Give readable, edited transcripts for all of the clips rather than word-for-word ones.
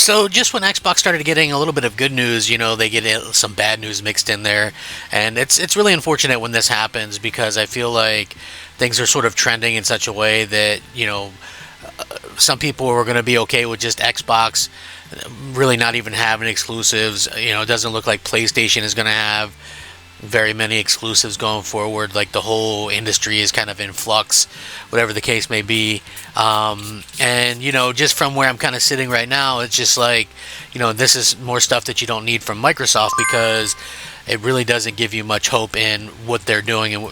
So just when Xbox started getting a little bit of good news, they get some bad news mixed in there, and it's really unfortunate when this happens because I feel like things are sort of trending in such a way that some people are going to be okay with just Xbox really not even having exclusives. It doesn't look like PlayStation is going to have very many exclusives going forward. Like the whole industry is kind of in flux, whatever the case may be. And just from where I'm kind of sitting right now, it's just like, this is more stuff that you don't need from Microsoft because it really doesn't give you much hope in what they're doing. And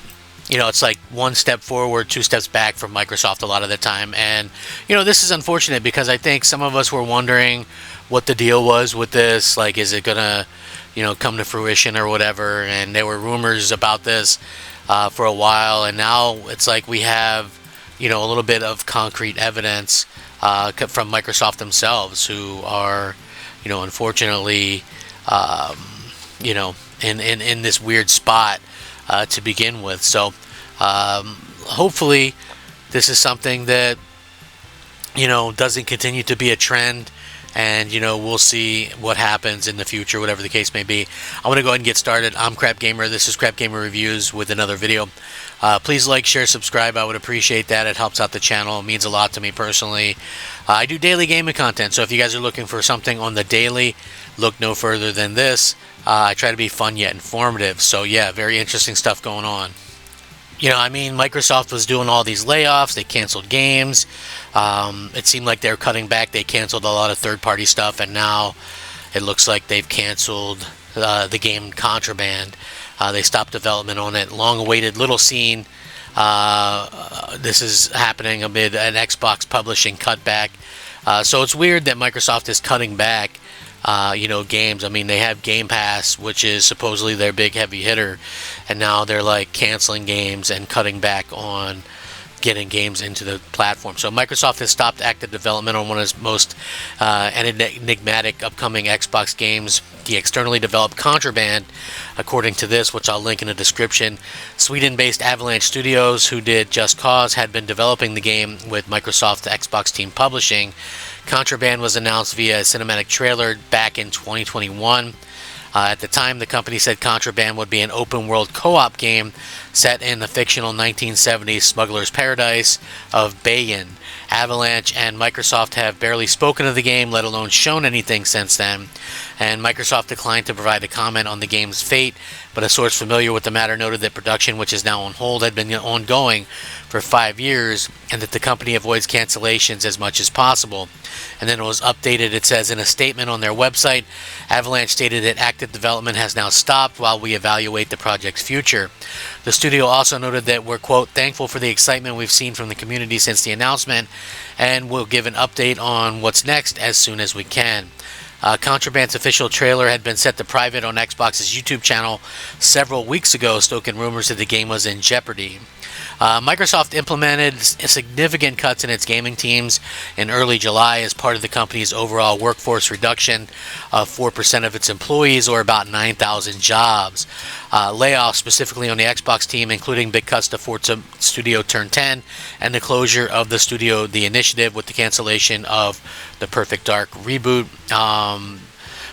it's like one step forward, two steps back from Microsoft a lot of the time. And this is unfortunate because I think some of us were wondering what the deal was with this. Like, is it gonna come to fruition or whatever? And there were rumors about this for a while, and now it's like we have a little bit of concrete evidence from Microsoft themselves, who are unfortunately in this weird spot to begin with. So hopefully this is something that doesn't continue to be a trend, and we'll see what happens in the future, whatever the case may be. I'm going to go ahead and get started. I'm Crap Gamer. This is Crap Gamer Reviews with another video. Please like, share, subscribe. I would appreciate that. It helps out the channel. It means a lot to me personally. I do daily gaming content, so if you guys are looking for something on the daily, look no further than this. I try to be fun yet informative. So yeah, very interesting stuff going on. Microsoft was doing all these layoffs. They canceled games. It seemed like they were cutting back. They canceled a lot of third-party stuff, and now it looks like they've canceled the game Contraband. They stopped development on it. Long-awaited little scene. This is happening amid an Xbox publishing cutback. So it's weird that Microsoft is cutting back games. They have Game Pass, which is supposedly their big heavy hitter, and now they're like canceling games and cutting back on getting games into the platform. So Microsoft has stopped active development on one of its most enigmatic upcoming Xbox games, the externally developed Contraband, according to this, which I'll link in the description. Sweden-based Avalanche Studios, who did Just Cause, had been developing the game with Microsoft Xbox team publishing. Contraband was announced via a cinematic trailer back in 2021. At the time, the company said Contraband would be an open-world co-op game set in the fictional 1970s smuggler's paradise of Bayen. Avalanche and Microsoft have barely spoken of the game, let alone shown anything since then, and Microsoft declined to provide a comment on the game's fate, but a source familiar with the matter noted that production, which is now on hold, had been ongoing for 5 years, and that the company avoids cancellations as much as possible. And then it was updated. It says in a statement on their website, Avalanche stated that active development has now stopped while we evaluate the project's future. The studio also noted that we're, quote, thankful for the excitement we've seen from the community since the announcement, and we'll give an update on what's next as soon as we can. Contraband's official trailer had been set to private on Xbox's YouTube channel several weeks ago, stoking rumors that the game was in jeopardy. Microsoft implemented significant cuts in its gaming teams in early July as part of the company's overall workforce reduction of 4% of its employees, or about 9,000 jobs. Layoffs specifically on the Xbox team, including big cuts to Forza Studio Turn 10 and the closure of the studio The Initiative with the cancellation of the Perfect Dark reboot.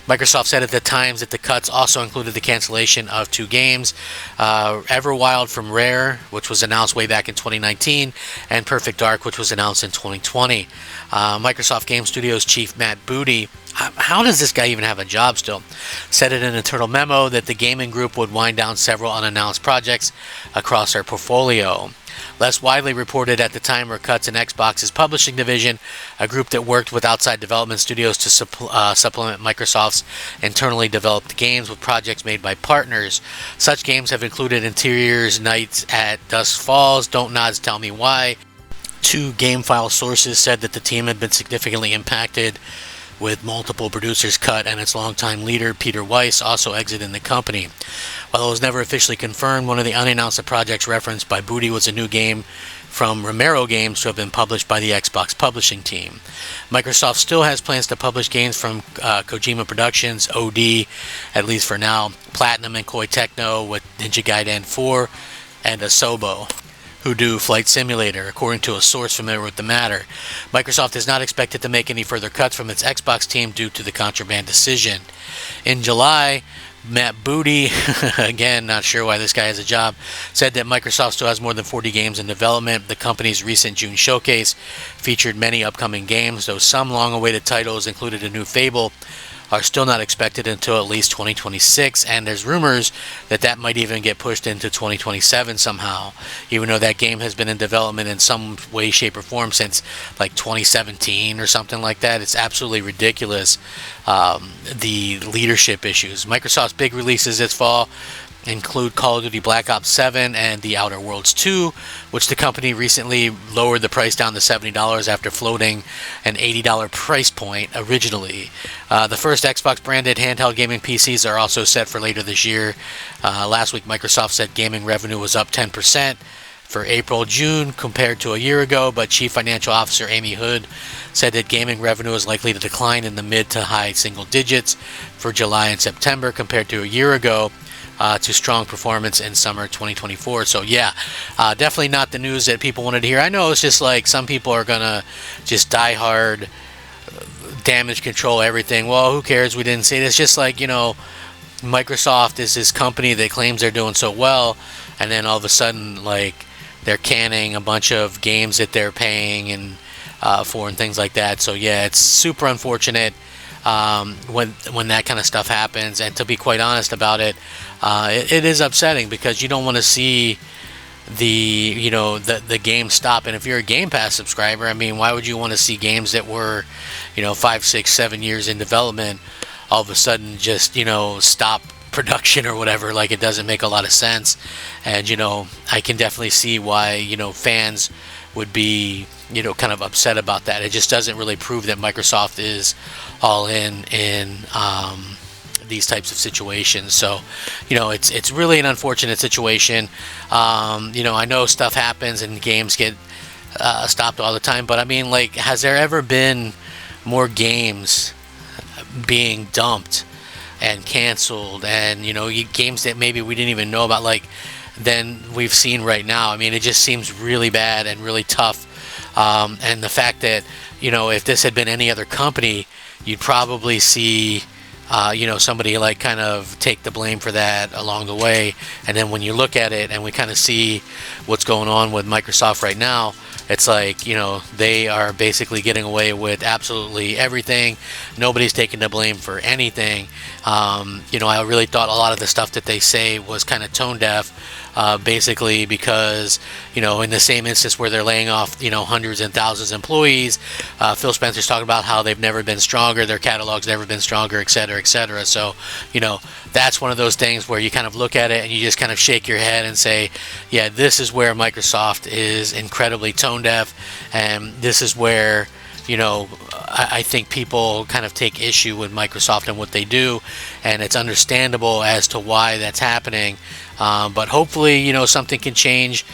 Microsoft said at the Times that the cuts also included the cancellation of 2 games, Everwild from Rare, which was announced way back in 2019, and Perfect Dark, which was announced in 2020. Microsoft Game Studios chief Matt Booty, how does this guy even have a job still, said in an internal memo that the gaming group would wind down several unannounced projects across their portfolio. Less widely reported at the time were cuts in Xbox's publishing division, a group that worked with outside development studios to supplement Microsoft's internally developed games with projects made by partners. Such games have included Interiors, Nights at Dusk Falls, Don't Nods Tell Me Why. 2 GameFile sources said that the team had been significantly impacted, with multiple producers cut and its longtime leader, Peter Weiss, also exiting the company. While it was never officially confirmed, one of the unannounced projects referenced by Booty was a new game from Romero Games to have been published by the Xbox publishing team. Microsoft still has plans to publish games from Kojima Productions, OD, at least for now, Platinum and Koei Tecmo with Ninja Gaiden 4, and Asobo. who do Flight Simulator, according to a source familiar with the matter. Microsoft is not expected to make any further cuts from its Xbox team due to the contraband decision. In July, Matt Booty, again, not sure why this guy has a job, said that Microsoft still has more than 40 games in development. The company's recent June showcase featured many upcoming games, though some long-awaited titles included a new Fable are still not expected until at least 2026, and there's rumors that that might even get pushed into 2027 somehow, even though that game has been in development in some way, shape, or form since like 2017 or something like that. It's absolutely ridiculous, the leadership issues. Microsoft's big releases this fall include Call of Duty Black Ops 7 and The Outer Worlds 2, which the company recently lowered the price down to $70 after floating an $80 price point originally. The first Xbox branded handheld gaming PCs are also set for later this year. Last week, Microsoft said gaming revenue was up 10% for April-June compared to a year ago, but Chief Financial Officer Amy Hood said that gaming revenue is likely to decline in the mid to high single digits for July and September compared to a year ago, to strong performance in summer 2024. So yeah, definitely not the news that people wanted to hear. I know it's just like some people are gonna just die hard, damage control everything. Well, who cares? We didn't say this. Just like, Microsoft is this company that claims they're doing so well, and then all of a sudden, like, they're canning a bunch of games that they're paying and for and things like that. So yeah, it's super unfortunate when that kind of stuff happens. And to be quite honest about it, it is upsetting because you don't want to see the game stop. And if you're a Game Pass subscriber, I mean, why would you want to see games that were 5, 6, 7 years in development all of a sudden just stop production or whatever? Like, it doesn't make a lot of sense. And I can definitely see why fans would be kind of upset about that. It just doesn't really prove that Microsoft is all in these types of situations. So it's really an unfortunate situation. I know stuff happens and games get stopped all the time, but I mean, like, has there ever been more games being dumped and canceled and games that maybe we didn't even know about, like, than we've seen right now? I mean, it just seems really bad and really tough. And the fact that if this had been any other company, you'd probably see somebody like kind of take the blame for that along the way. And then when you look at it and we kind of see what's going on with Microsoft right now, it's like, they are basically getting away with absolutely everything. Nobody's taking the blame for anything. I really thought a lot of the stuff that they say was kind of tone deaf, basically because, in the same instance where they're laying off, hundreds and thousands of employees, Phil Spencer's talking about how they've never been stronger, their catalog's never been stronger, et cetera, et cetera. So, that's one of those things where you kind of look at it and you just kind of shake your head and say, yeah, this is where Microsoft is incredibly tone deaf, and this is where I think people kind of take issue with Microsoft and what they do, and it's understandable as to why that's happening. But hopefully, something can change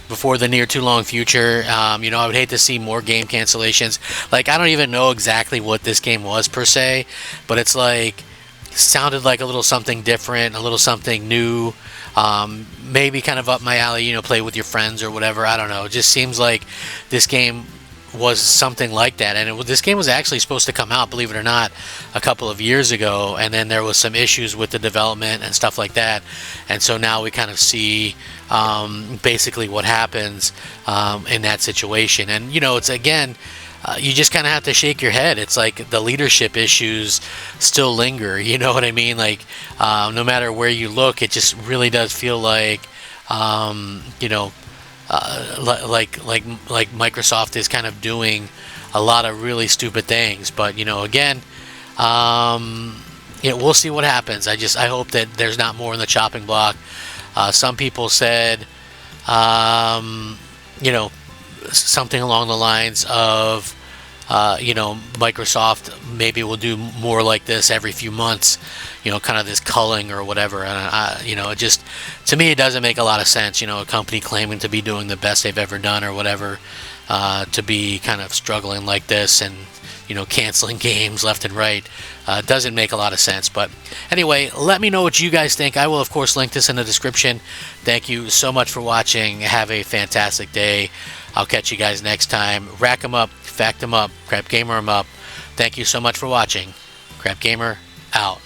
before the near too long future. I would hate to see more game cancellations. Like, I don't even know exactly what this game was per se, but it's like, sounded like a little something different, a little something new. Maybe kind of up my alley, play with your friends or whatever. I don't know. It just seems like this game was something like that. And this game was actually supposed to come out, believe it or not, a couple of years ago. And then there was some issues with the development and stuff like that. And so now we kind of see basically what happens in that situation. And, it's, again, you just kind of have to shake your head. It's like the leadership issues still linger. You know what I mean? Like, no matter where you look, it just really does feel like, like Microsoft is kind of doing a lot of really stupid things. But again, we'll see what happens. I hope that there's not more in the chopping block. Some people said, something along the lines of, Microsoft maybe will do more like this every few months, kind of this culling or whatever. And it just, to me, it doesn't make a lot of sense. A company claiming to be doing the best they've ever done or whatever, to be kind of struggling like this and canceling games left and right. Doesn't make a lot of sense. But anyway, let me know what you guys think. I will, of course, link this in the description. Thank you so much for watching. Have a fantastic day. I'll catch you guys next time. Rack 'em up, fact 'em up, Crap Gamer 'em up. Thank you so much for watching. Crap Gamer out.